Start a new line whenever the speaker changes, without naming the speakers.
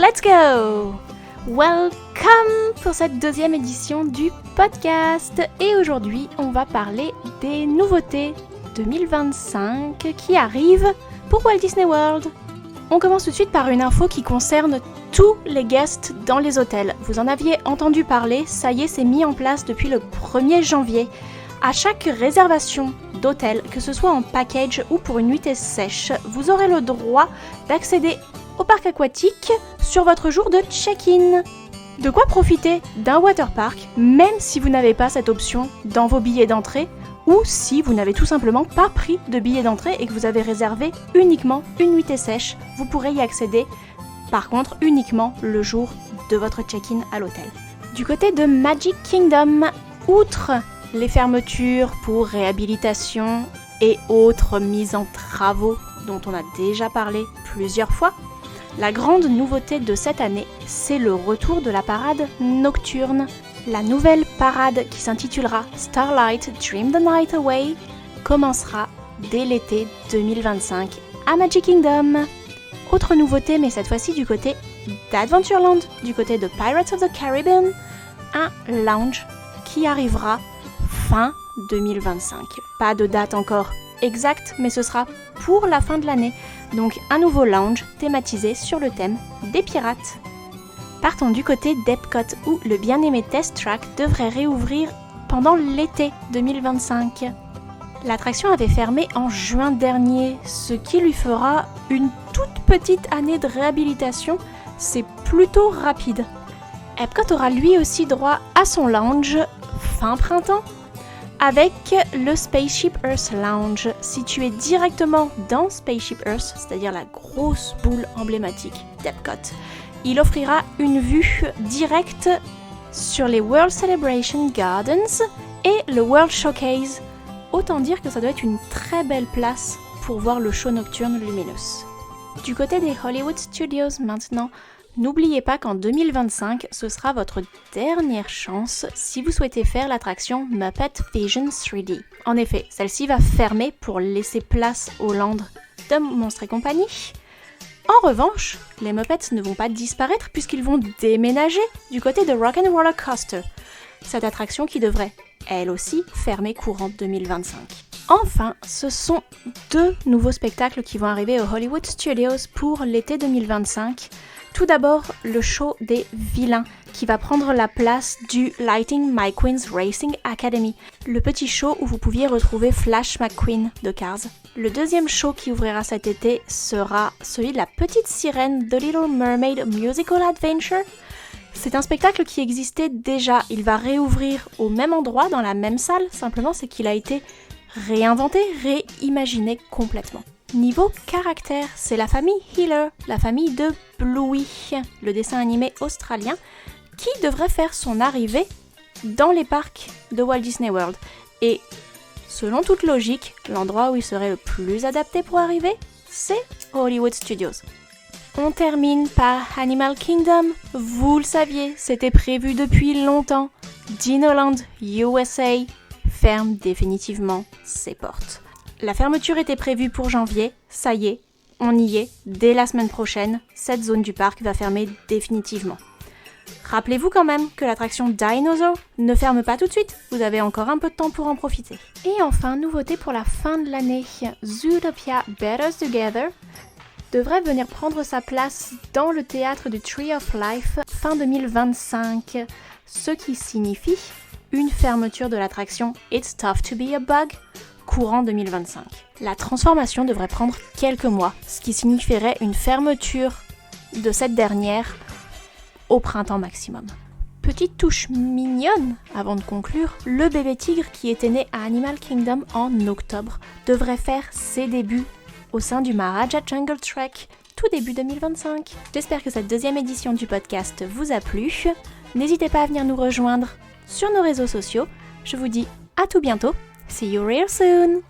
Let's go! Welcome pour cette deuxième édition du podcast. Et aujourd'hui, on va parler des nouveautés 2025 qui arrivent pour Walt Disney World. On commence tout de suite par une info qui concerne tous les guests dans les hôtels. Vous en aviez entendu parler, ça y est, c'est mis en place depuis le 1er janvier. À chaque réservation d'hôtel, que ce soit en package ou pour une nuitée sèche, vous aurez le droit d'accéder au parc aquatique sur votre jour de check-in. De quoi profiter d'un waterpark, même si vous n'avez pas cette option dans vos billets d'entrée, ou si vous n'avez tout simplement pas pris de billet d'entrée et que vous avez réservé uniquement une nuitée sèche, vous pourrez y accéder, par contre uniquement le jour de votre check-in à l'hôtel. Du côté de Magic Kingdom, outre les fermetures pour réhabilitation et autres mises en travaux dont on a déjà parlé plusieurs fois, la grande nouveauté de cette année, c'est le retour de la parade nocturne. La nouvelle parade qui s'intitulera Starlight Dream the Night Away commencera dès l'été 2025 à Magic Kingdom. Autre nouveauté, mais cette fois-ci du côté d'Adventureland, du côté de Pirates of the Caribbean, un lounge qui arrivera fin 2025. Pas de date encore exacte, mais ce sera pour la fin de l'année. Donc un nouveau lounge thématisé sur le thème des pirates. Partons du côté d'Epcot où le bien-aimé Test Track devrait réouvrir pendant l'été 2025. L'attraction avait fermé en juin dernier, ce qui lui fera une toute petite année de réhabilitation. C'est plutôt rapide. Epcot aura lui aussi droit à son lounge fin printemps avec le Spaceship Earth Lounge, situé directement dans Spaceship Earth, c'est-à-dire la grosse boule emblématique d'Epcot. Il offrira une vue directe sur les World Celebration Gardens et le World Showcase. Autant dire que ça doit être une très belle place pour voir le show nocturne Luminous. Du côté des Hollywood Studios maintenant, n'oubliez pas qu'en 2025, ce sera votre dernière chance si vous souhaitez faire l'attraction Muppet Vision 3D. En effet, celle-ci va fermer pour laisser place au land de Monstres et compagnie. En revanche, les Muppets ne vont pas disparaître puisqu'ils vont déménager du côté de Rock'n'Roller Coaster. Cette attraction qui devrait, elle aussi, fermer courant 2025. Enfin, ce sont deux nouveaux spectacles qui vont arriver aux Hollywood Studios pour l'été 2025. Tout d'abord, le show des vilains qui va prendre la place du Lighting McQueen's Racing Academy, le petit show où vous pouviez retrouver Flash McQueen de Cars. Le deuxième show qui ouvrira cet été sera celui de la petite sirène The Little Mermaid Musical Adventure. C'est un spectacle qui existait déjà, il va réouvrir au même endroit, dans la même salle, simplement c'est qu'il a été réinventé, réimaginé complètement. Niveau caractère, c'est la famille Healer, la famille de Bluey, le dessin animé australien, qui devrait faire son arrivée dans les parcs de Walt Disney World. Et selon toute logique, l'endroit où il serait le plus adapté pour arriver, c'est Hollywood Studios. On termine par Animal Kingdom. Vous le saviez, c'était prévu depuis longtemps. Dinoland USA ferme définitivement ses portes. La fermeture était prévue pour janvier, ça y est, on y est, dès la semaine prochaine, cette zone du parc va fermer définitivement. Rappelez-vous quand même que l'attraction Dinosaur ne ferme pas tout de suite, vous avez encore un peu de temps pour en profiter. Et enfin, nouveauté pour la fin de l'année, Zootopia Better Together devrait venir prendre sa place dans le théâtre du Tree of Life fin 2025, ce qui signifie une fermeture de l'attraction It's Tough to Be a Bug, courant 2025. La transformation devrait prendre quelques mois, ce qui signifierait une fermeture de cette dernière au printemps maximum. Petite touche mignonne avant de conclure, le bébé tigre qui était né à Animal Kingdom en octobre devrait faire ses débuts au sein du Maharaja Jungle Trek tout début 2025. J'espère que cette deuxième édition du podcast vous a plu. N'hésitez pas à venir nous rejoindre sur nos réseaux sociaux. Je vous dis à tout bientôt. See you real soon!